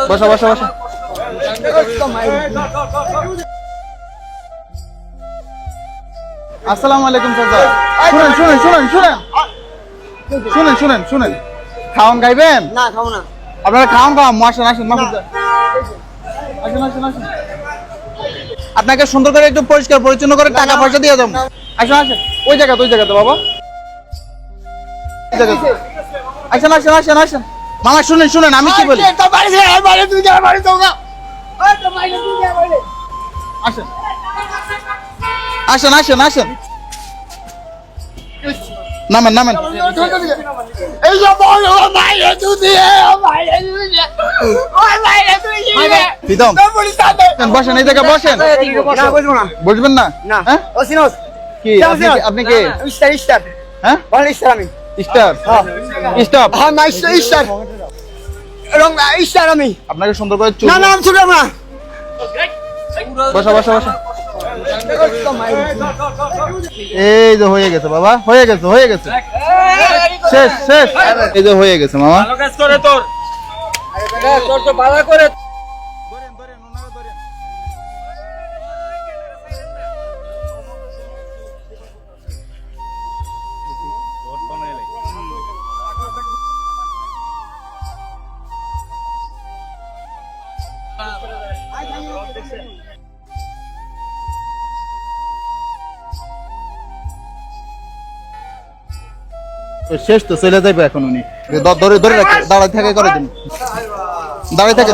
বসো বসো বসো। আসসালামু আলাইকুম চাচা। শুনেন শুনেন শুনেন শুনেন শুনেন শুনেন শুনেন, খাওয়ান খাইবেন? না খাবো না। আপনারা খাওয়ান খাওয়ান, আসেন আসেন আসেন আসেন আসেন। আপনাকে সুন্দর করে একটু পরিষ্কার পরিচ্ছন্ন করে টাকা পয়সা দিয়ে দেবো। আসেন আসেন, ওই জায়গাতে বাবা, আসেন আসেন আসেন আসেন। মামা শুনেন শুনেন আমি কি বলি, আসেন আসেন আসেন আসেন, নামেন নামেন। বসেন এই জায়গায় বসেন। বসবেন না? হ্যাঁ কি আপনি কে? হ্যাঁ স্টার স্টপ। আপনাকে সুন্দর করে চুল। বসা বসা বসা। এই যে হয়ে গেছে বাবা, হয়ে গেছে হয়ে গেছে, শেষ শেষ। এই যে হয়ে গেছে মামা। ভালো কাজ করে তোর তো ভালো করে। শেষ তো, চলে যাইবে এখন উনি। ধরে ধরে রাখেন, দাঁড়ায় থাকে করে দিন, দাঁড়ায় থাকে।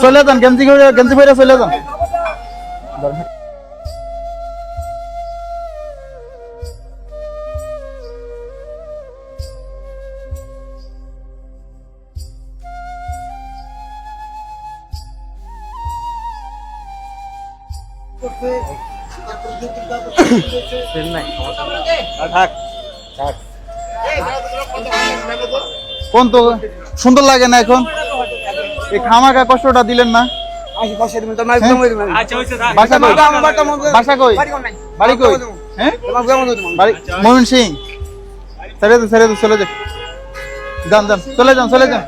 চলে যান, গেঞ্জি পরে চলে যান। কোন তো সুন্দর লাগে না এখন, এই খামাকা কষ্টটা দিলেন না। বাসা কই? বাড়ি কই? হ্যাঁ ময়মন সিং। ছেড়ে দে চলে যান, যান চলে যান চলে যান।